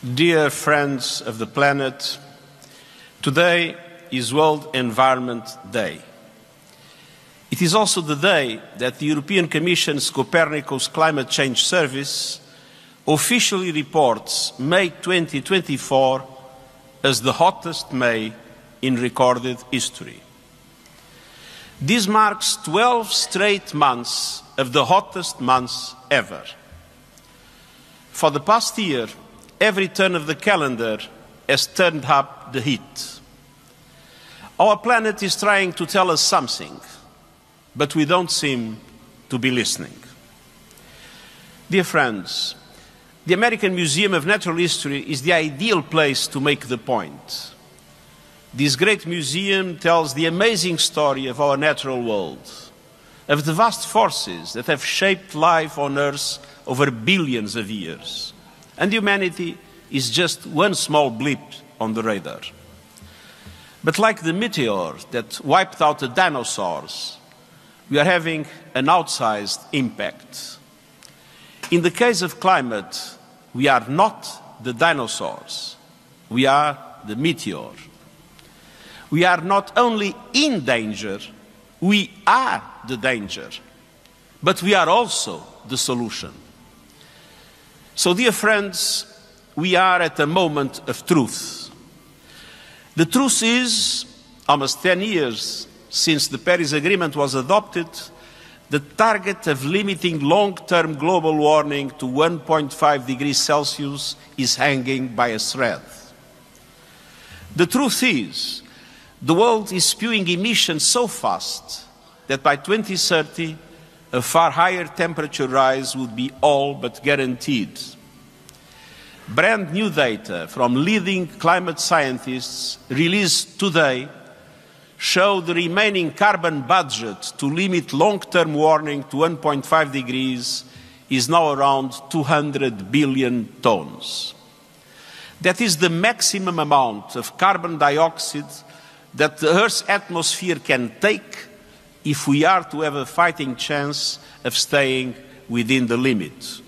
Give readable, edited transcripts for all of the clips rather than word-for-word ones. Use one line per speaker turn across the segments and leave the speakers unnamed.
Dear friends of the planet, today is World Environment Day. It is also the day that the European Commission's Copernicus Climate Change Service officially reports May 2024 as the hottest May in recorded history. This marks 12 straight months of the hottest months ever. For the past year, every turn of the calendar has turned up the heat. Our planet is trying to tell us something, but we don't seem to be listening. Dear friends, the American Museum of Natural History is the ideal place to make the point. This great museum tells the amazing story of our natural world, of the vast forces that have shaped life on Earth over billions of years. And humanity is just one small blip on the radar. But like the meteor that wiped out the dinosaurs, we are having an outsized impact. In the case of climate, we are not the dinosaurs, we are the meteor. We are not only in danger, we are the danger, but we are also the solution. So, dear friends, we are at a moment of truth. The truth is, almost 10 years since the Paris Agreement was adopted, the target of limiting long-term global warming to 1.5 degrees Celsius is hanging by a thread. The truth is, the world is spewing emissions so fast that by 2030, a far higher temperature rise would be all but guaranteed. Brand new data from leading climate scientists released today show the remaining carbon budget to limit long-term warming to 1.5 degrees is now around 200 billion tons. That is the maximum amount of carbon dioxide that the Earth's atmosphere can take if we are to have a fighting chance of staying within the limit.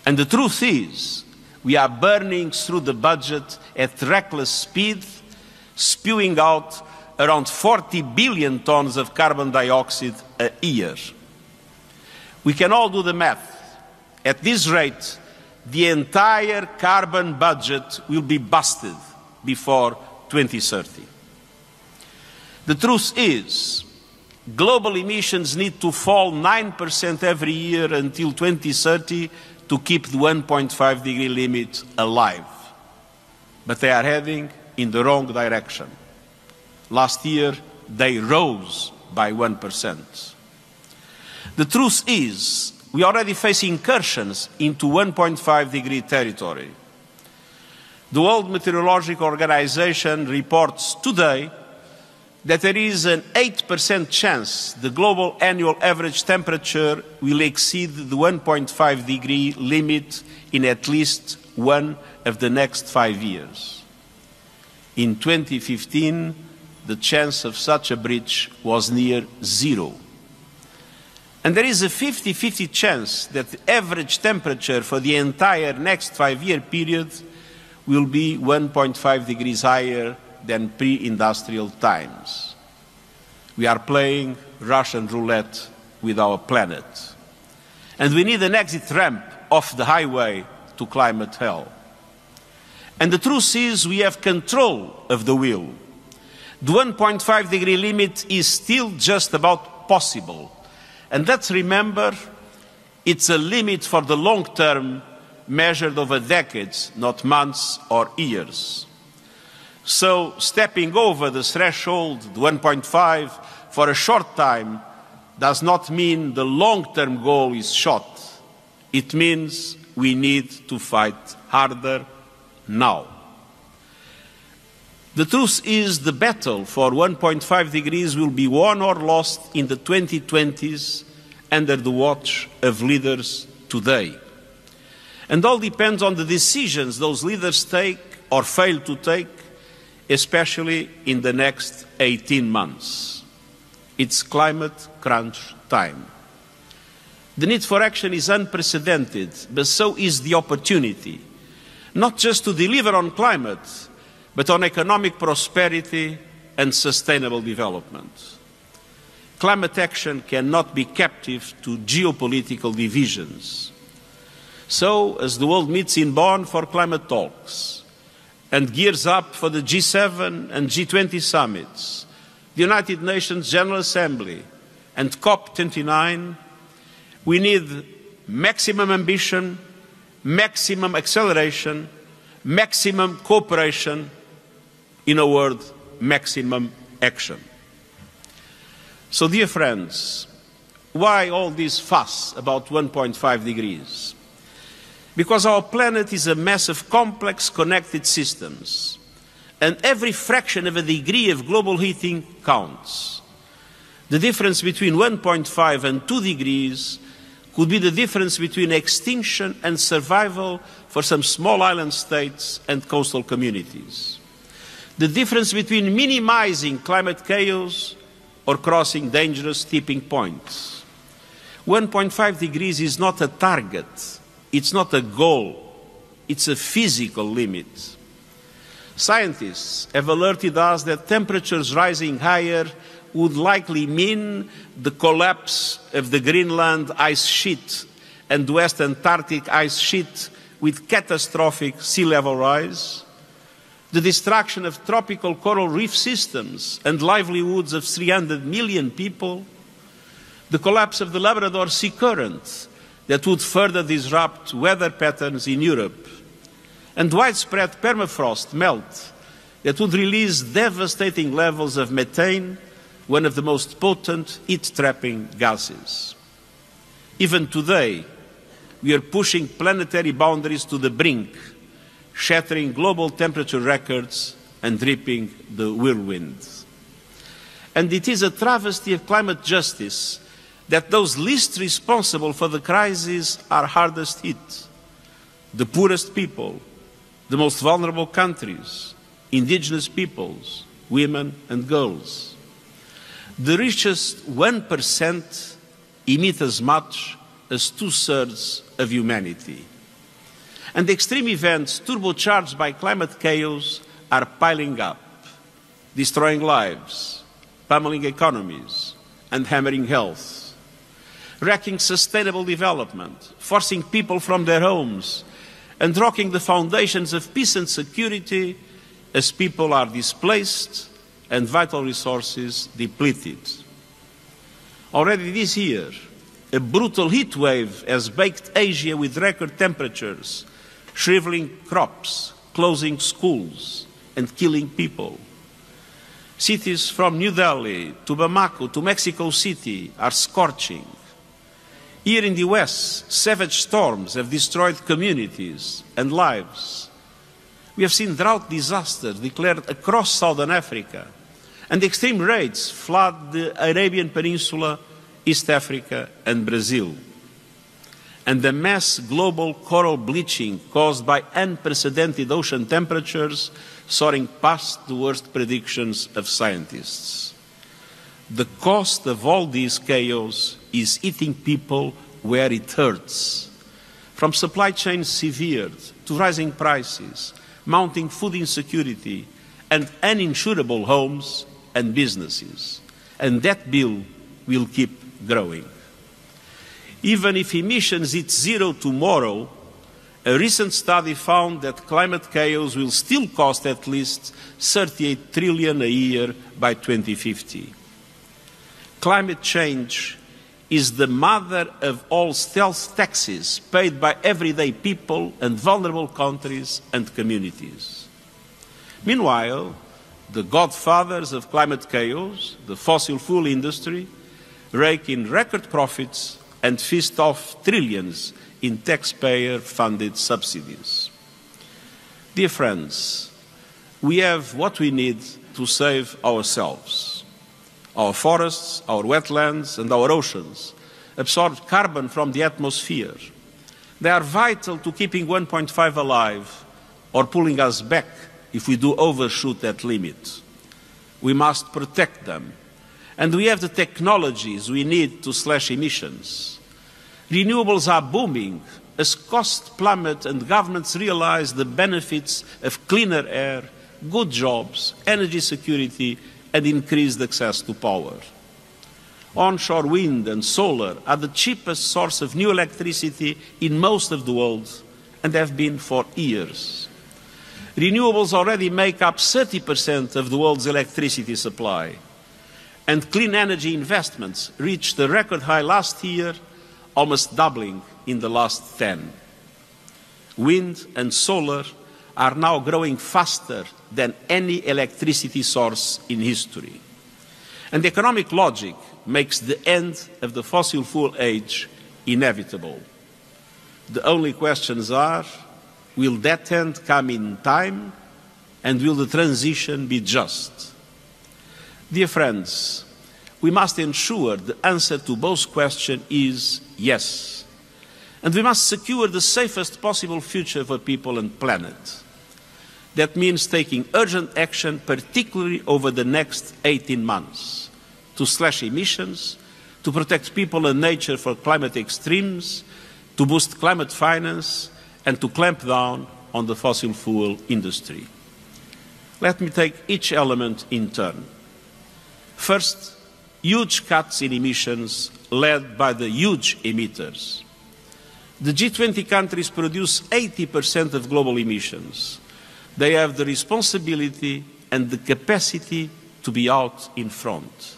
And the truth is, we are burning through the budget at reckless speed, spewing out around 40 billion tons of carbon dioxide a year. We can all do the math. At this rate, the entire carbon budget will be busted before 2030. The truth is, global emissions need to fall 9% every year until 2030 to keep the 1.5 degree limit alive. But they are heading in the wrong direction. Last year, they rose by 1%. The truth is, we are already facing incursions into 1.5 degree territory. The World Meteorological Organization reports today that there is an 8% chance the global annual average temperature will exceed the 1.5 degree limit in at least one of the next 5 years. In 2015, the chance of such a breach was near zero. And there is a 50-50 chance that the average temperature for the entire next 5-year period will be 1.5 degrees higher than pre-industrial times. We are playing Russian roulette with our planet. And we need an exit ramp off the highway to climate hell. And the truth is, we have control of the wheel. The 1.5 degree limit is still just about possible. And let's remember, it's a limit for the long term, measured over decades, not months or years. So stepping over the threshold, the 1.5, for a short time does not mean the long-term goal is shot. It means we need to fight harder now. The truth is, the battle for 1.5 degrees will be won or lost in the 2020s under the watch of leaders today. And all depends on the decisions those leaders take or fail to take, especially in the next 18 months. It's climate crunch time. The need for action is unprecedented, but so is the opportunity. not just to deliver on climate, but on economic prosperity and sustainable development. Climate action cannot be captive to geopolitical divisions. So, as the world meets in Bonn for climate talks and gears up for the G7 and G20 summits, the United Nations General Assembly and COP29, we need maximum ambition, maximum acceleration, maximum cooperation, in a word, maximum action. So, dear friends, why all this fuss about 1.5 degrees? Because our planet is a mess of complex connected systems, and every fraction of a degree of global heating counts. The difference between 1.5 and 2 degrees could be the difference between extinction and survival for some small island states and coastal communities. The difference between minimizing climate chaos or crossing dangerous tipping points. 1.5 degrees is not a target, it's not a goal, it's a physical limit. Scientists have alerted us that temperatures rising higher would likely mean the collapse of the Greenland ice sheet and the West Antarctic ice sheet with catastrophic sea level rise, the destruction of tropical coral reef systems and livelihoods of 300 million people, the collapse of the Labrador Sea Current that would further disrupt weather patterns in Europe, and widespread permafrost melt that would release devastating levels of methane, one of the most potent heat-trapping gases. Even today, we are pushing planetary boundaries to the brink, shattering global temperature records and reaping the whirlwind. And it is a travesty of climate justice that those least responsible for the crisis are hardest hit. The poorest people, the most vulnerable countries, indigenous peoples, women and girls. The richest 1% emit as much as 2/3 of humanity. And extreme events turbocharged by climate chaos are piling up, destroying lives, pummeling economies, and hammering health, wrecking sustainable development, forcing people from their homes, and rocking the foundations of peace and security as people are displaced and vital resources depleted. Already this year, a brutal heat wave has baked Asia with record temperatures, shriveling crops, closing schools, and killing people. Cities from New Delhi to Bamako to Mexico City are scorching. Here in the West, savage storms have destroyed communities and lives. We have seen drought disasters declared across Southern Africa, and extreme rains flood the Arabian Peninsula, East Africa, and Brazil. And the mass global coral bleaching caused by unprecedented ocean temperatures soaring past the worst predictions of scientists. The cost of all this chaos is hitting people where it hurts, from supply chains severed to rising prices, mounting food insecurity, and uninsurable homes and businesses. And that bill will keep growing. Even if emissions hit zero tomorrow, a recent study found that climate chaos will still cost at least 38 trillion a year by 2050. Climate change is the mother of all stealth taxes paid by everyday people and vulnerable countries and communities. Meanwhile, the godfathers of climate chaos, the fossil fuel industry, rake in record profits and feast off trillions in taxpayer-funded subsidies. Dear friends, we have what we need to save ourselves. Our forests, our wetlands, and our oceans absorb carbon from the atmosphere. They are vital to keeping 1.5 alive or pulling us back if we do overshoot that limit. We must protect them. And we have the technologies we need to slash emissions. Renewables are booming, as costs plummet and governments realize the benefits of cleaner air, good jobs, energy security, and increased access to power. Onshore wind and solar are the cheapest source of new electricity in most of the world and have been for years. Renewables already make up 30% of the world's electricity supply, and clean energy investments reached a record high last year, almost doubling in the last 10. Wind and solar are now growing faster than any electricity source in history. And economic logic makes the end of the fossil fuel age inevitable. The only questions are, will that end come in time, and will the transition be just? Dear friends, we must ensure the answer to both questions is yes. And we must secure the safest possible future for people and planet. That means taking urgent action, particularly over the next 18 months, to slash emissions, to protect people and nature from climate extremes, to boost climate finance, and to clamp down on the fossil fuel industry. Let me take each element in turn. First, huge cuts in emissions led by the huge emitters. The G20 countries produce 80% of global emissions. They have the responsibility and the capacity to be out in front.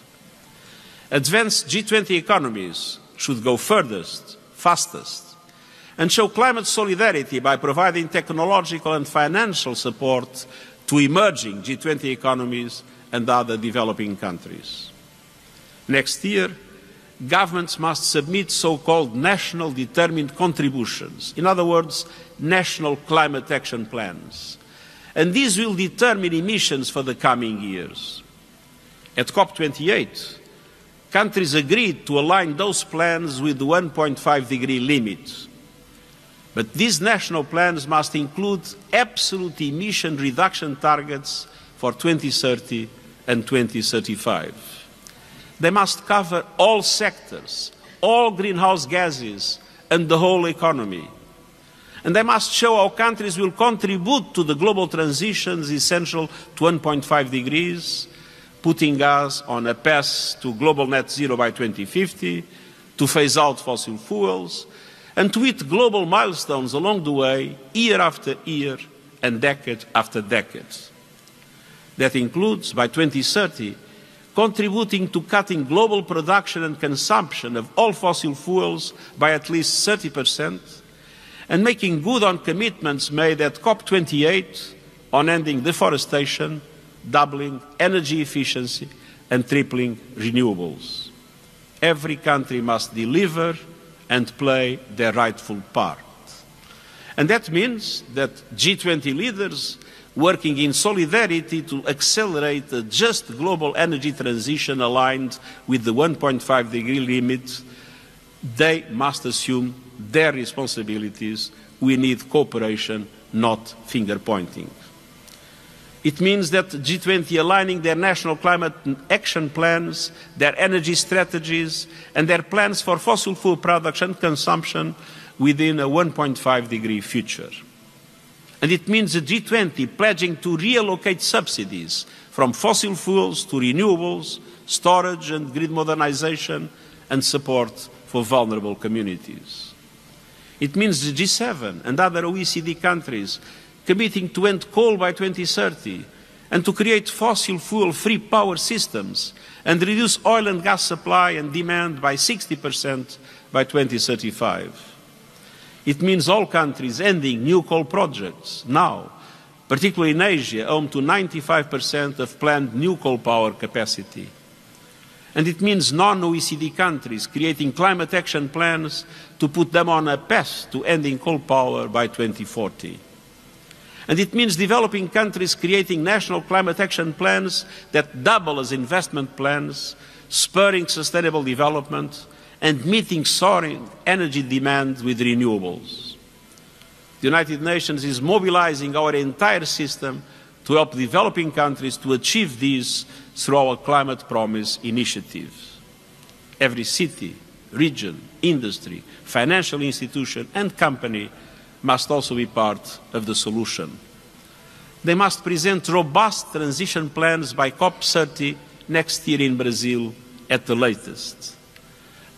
Advanced G20 economies should go furthest, fastest, and show climate solidarity by providing technological and financial support to emerging G20 economies and other developing countries. Next year, governments must submit so-called national determined contributions, in other words, national climate action plans. And these will determine emissions for the coming years. At COP28, countries agreed to align those plans with the 1.5-degree limit. But these national plans must include absolute emission reduction targets for 2030 and 2035. They must cover all sectors, all greenhouse gases, and the whole economy. And they must show how countries will contribute to the global transitions essential to 1.5 degrees, putting us on a path to global net zero by 2050, to phase out fossil fuels, and to hit global milestones along the way, year after year and decade after decade. That includes, by 2030, contributing to cutting global production and consumption of all fossil fuels by at least 30%, and making good on commitments made at COP28 on ending deforestation, doubling energy efficiency, and tripling renewables. Every country must deliver and play their rightful part. And that means that G20 leaders working in solidarity to accelerate a just global energy transition aligned with the 1.5-degree limit, they must assume their responsibilities. We need cooperation, not finger-pointing. It means that G20 aligning their national climate action plans, their energy strategies, and their plans for fossil fuel production and consumption within a 1.5-degree future. And it means the G20 pledging to reallocate subsidies from fossil fuels to renewables, storage and grid modernization, and support for vulnerable communities. It means the G7 and other OECD countries committing to end coal by 2030 and to create fossil fuel-free power systems and reduce oil and gas supply and demand by 60% by 2035. It means all countries ending new coal projects now, particularly in Asia, home to 95% of planned new coal power capacity. And it means non-OECD countries creating climate action plans to put them on a path to ending coal power by 2040. And it means developing countries creating national climate action plans that double as investment plans, spurring sustainable development, and meeting soaring energy demand with renewables. The United Nations is mobilizing our entire system to help developing countries to achieve these through our Climate Promise initiative. Every city, region, industry, financial institution and company must also be part of the solution. They must present robust transition plans by COP30 next year in Brazil at the latest.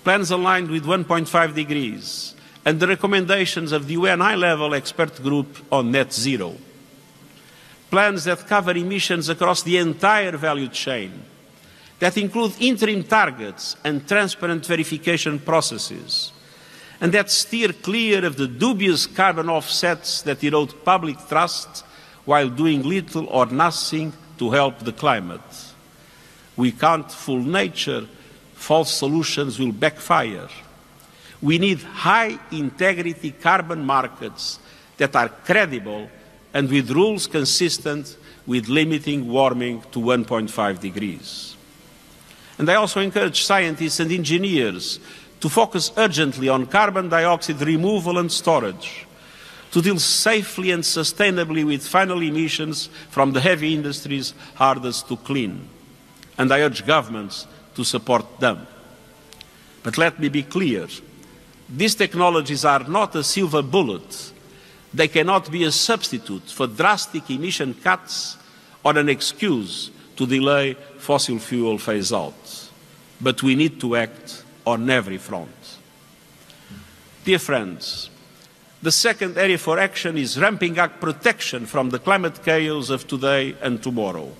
Plans aligned with 1.5 degrees and the recommendations of the UN high-level expert group on net zero. Plans that cover emissions across the entire value chain, that include interim targets and transparent verification processes, and that steer clear of the dubious carbon offsets that erode public trust while doing little or nothing to help the climate. We can't fool nature. False solutions will backfire. We need high-integrity carbon markets that are credible and with rules consistent with limiting warming to 1.5 degrees. And I also encourage scientists and engineers to focus urgently on carbon dioxide removal and storage, to deal safely and sustainably with final emissions from the heavy industries hardest to clean. And I urge governments to support them. But let me be clear, these technologies are not a silver bullet. They cannot be a substitute for drastic emission cuts or an excuse to delay fossil fuel phase-out. But we need to act on every front. Dear friends, the second area for action is ramping up protection from the climate chaos of today and tomorrow.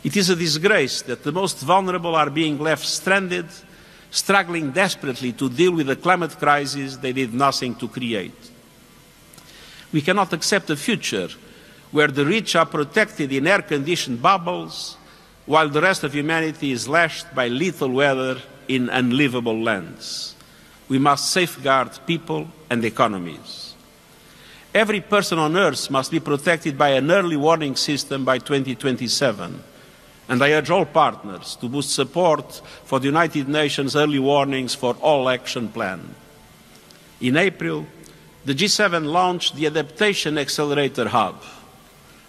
It is a disgrace that the most vulnerable are being left stranded, struggling desperately to deal with the climate crisis they did nothing to create. We cannot accept a future where the rich are protected in air-conditioned bubbles while the rest of humanity is lashed by lethal weather in unlivable lands. We must safeguard people and economies. Every person on Earth must be protected by an early warning system by 2027. And I urge all partners to boost support for the United Nations Early Warnings for All Action Plan. In April, the G7 launched the Adaptation Accelerator Hub.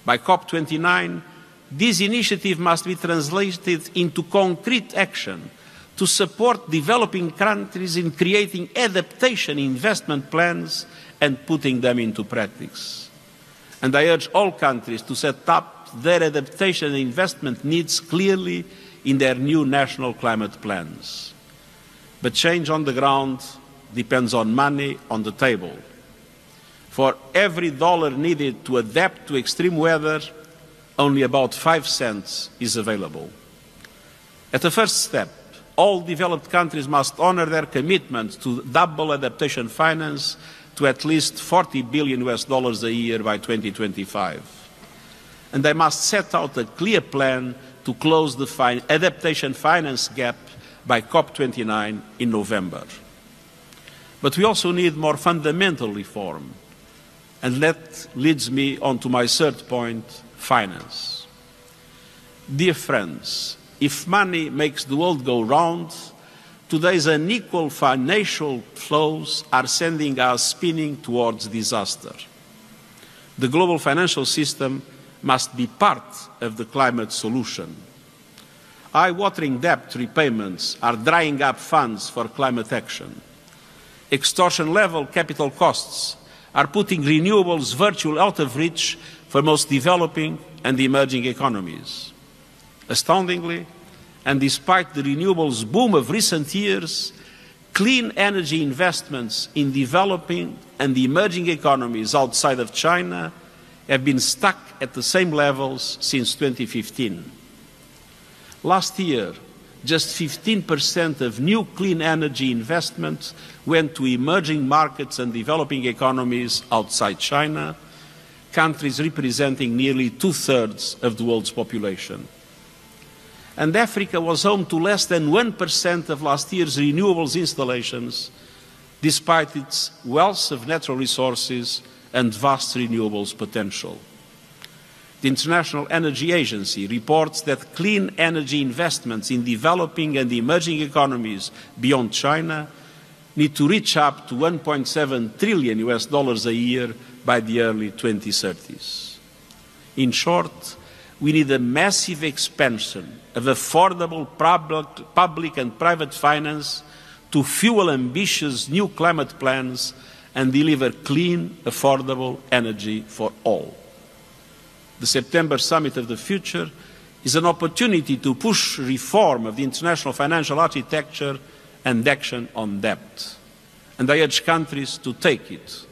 By COP29, this initiative must be translated into concrete action to support developing countries in creating adaptation investment plans and putting them into practice. And I urge all countries to set up their adaptation and investment needs clearly in their new national climate plans. But change on the ground depends on money on the table. For every dollar needed to adapt to extreme weather, only about 5 cents is available. At the first step, all developed countries must honor their commitment to double adaptation finance to at least $40 billion a year by 2025. And they must set out a clear plan to close the adaptation finance gap by COP29 in November. But we also need more fundamental reform. And that leads me on to my third point, finance. Dear friends, if money makes the world go round, today's unequal financial flows are sending us spinning towards disaster. The global financial system must be part of the climate solution. Eye-watering debt repayments are drying up funds for climate action. Extortion-level capital costs are putting renewables virtually out of reach for most developing and emerging economies. Astoundingly, and despite the renewables boom of recent years, clean energy investments in developing and emerging economies outside of China have been stuck at the same levels since 2015. Last year, just 15% of new clean energy investments went to emerging markets and developing economies outside China, countries representing nearly 2/3 of the world's population. And Africa was home to less than 1% of last year's renewables installations, despite its wealth of natural resources and vast renewables potential. The International Energy Agency reports that clean energy investments in developing and emerging economies beyond China need to reach up to $1.7 trillion a year by the early 2030s. In short, we need a massive expansion of affordable public and private finance to fuel ambitious new climate plans and deliver clean, affordable energy for all. The September Summit of the Future is an opportunity to push reform of the international financial architecture and action on debt. And I urge countries to take it.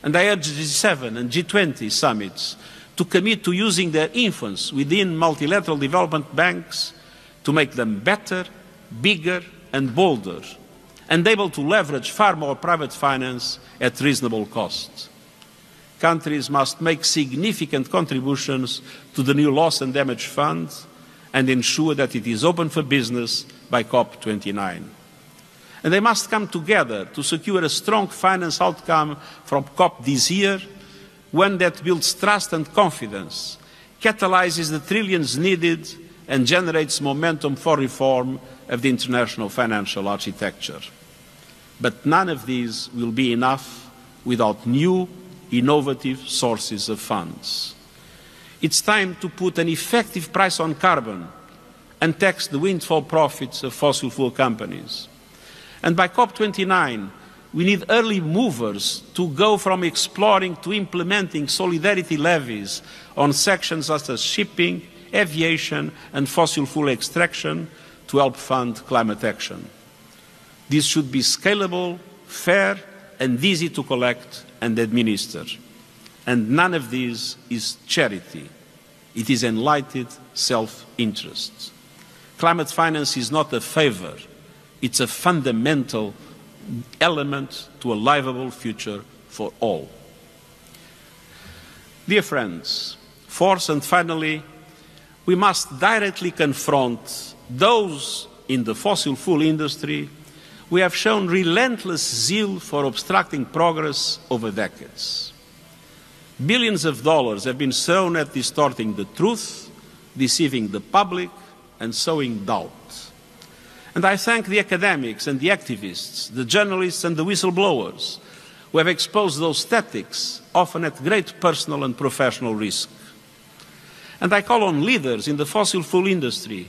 And I urge G7 and G20 summits to commit to using their influence within multilateral development banks to make them better, bigger and bolder, and able to leverage far more private finance at reasonable cost. Countries must make significant contributions to the new Loss and Damage Fund and ensure that it is open for business by COP29. And they must come together to secure a strong finance outcome from COP this year, one that builds trust and confidence, catalyses the trillions needed, and generates momentum for reform of the international financial architecture. But none of these will be enough without new, innovative sources of funds. It's time to put an effective price on carbon and tax the windfall profits of fossil fuel companies. And by COP29, we need early movers to go from exploring to implementing solidarity levies on sections such as shipping, aviation and fossil fuel extraction to help fund climate action. This should be scalable, fair and easy to collect and administer. And none of this is charity. It is enlightened self-interest. Climate finance is not a favor. It's a fundamental element to a livable future for all. Dear friends, fourth and finally, we must directly confront those in the fossil fuel industry who have shown relentless zeal for obstructing progress over decades. Billions of dollars have been thrown at distorting the truth, deceiving the public, and sowing doubt. And I thank the academics and the activists, the journalists and the whistleblowers who have exposed those tactics, often at great personal and professional risk. And I call on leaders in the fossil fuel industry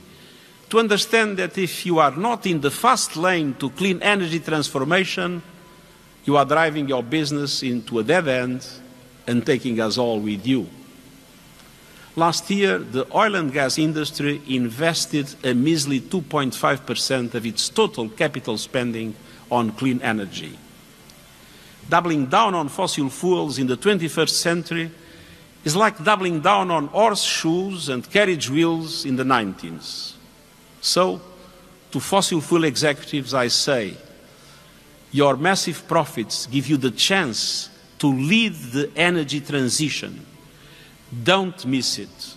to understand that if you are not in the fast lane to clean energy transformation, you are driving your business into a dead end and taking us all with you. Last year, the oil and gas industry invested a measly 2.5% of its total capital spending on clean energy. Doubling down on fossil fuels in the 21st century is like doubling down on horseshoes and carriage wheels in the 19th. So, to fossil fuel executives, I say, your massive profits give you the chance to lead the energy transition. Don't miss it.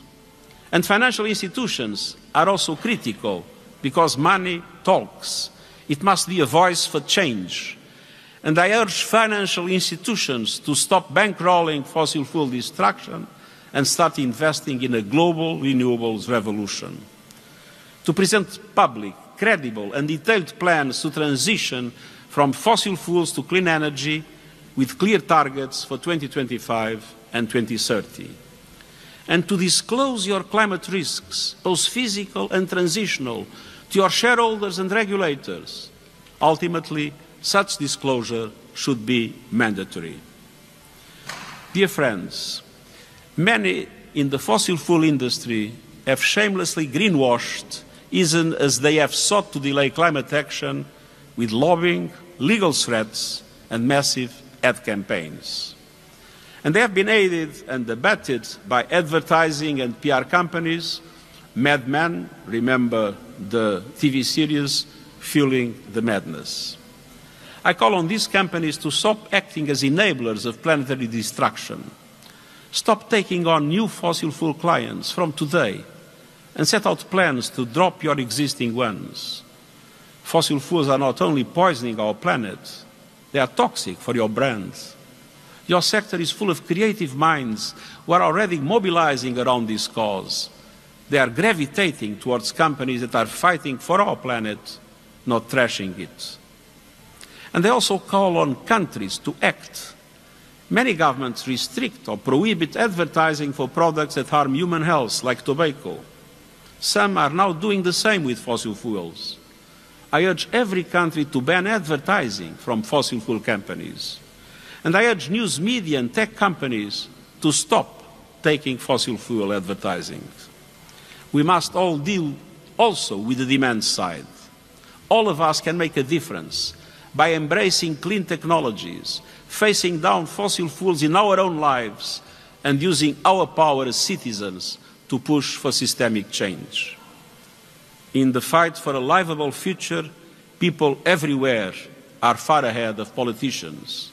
And financial institutions are also critical because money talks. It must be a voice for change. And I urge financial institutions to stop bankrolling fossil fuel destruction and start investing in a global renewables revolution. To present public, credible and detailed plans to transition from fossil fuels to clean energy with clear targets for 2025 and 2030. And to disclose your climate risks, both physical and transitional, to your shareholders and regulators. Ultimately, such disclosure should be mandatory. Dear friends, many in the fossil fuel industry have shamelessly greenwashed, even as they have sought to delay climate action with lobbying, legal threats, and massive ad campaigns. And they have been aided and abetted by advertising and PR companies. Mad Men, remember the TV series, fueling the madness. I call on these companies to stop acting as enablers of planetary destruction. Stop taking on new fossil fuel clients from today and set out plans to drop your existing ones. Fossil fuels are not only poisoning our planet, they are toxic for your brands. Your sector is full of creative minds who are already mobilizing around this cause. They are gravitating towards companies that are fighting for our planet, not trashing it. And they also call on countries to act. Many governments restrict or prohibit advertising for products that harm human health, like tobacco. Some are now doing the same with fossil fuels. I urge every country to ban advertising from fossil fuel companies. And I urge news media and tech companies to stop taking fossil fuel advertising. We must all deal also with the demand side. All of us can make a difference by embracing clean technologies, facing down fossil fuels in our own lives, and using our power as citizens to push for systemic change. In the fight for a livable future, people everywhere are far ahead of politicians.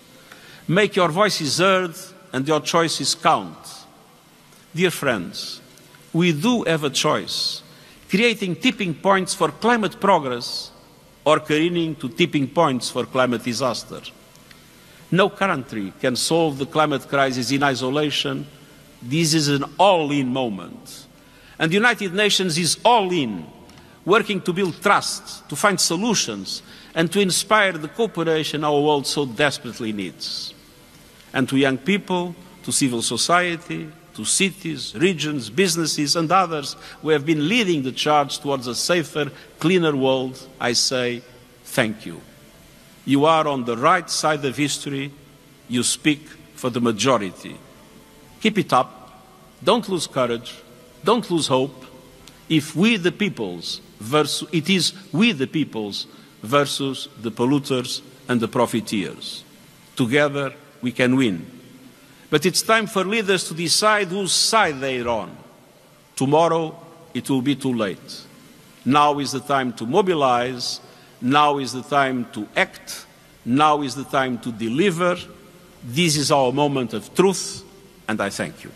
Make your voices heard and your choices count. Dear friends, we do have a choice, creating tipping points for climate progress or careening to tipping points for climate disaster. No country can solve the climate crisis in isolation. This is an all-in moment. And the United Nations is all in, working to build trust, to find solutions, and to inspire the cooperation our world so desperately needs. And to young people, to civil society, to cities, regions, businesses, and others who have been leading the charge towards a safer, cleaner world, I say thank you. You are on the right side of history. You speak for the majority. Keep it up. Don't lose courage. Don't lose hope. If we the peoples it is we the peoples versus the polluters and the profiteers. Together we can win. But it's time for leaders to decide whose side they are on. Tomorrow it will be too late. Now is the time to mobilize. Now is the time to act. Now is the time to deliver. This is our moment of truth, and I thank you.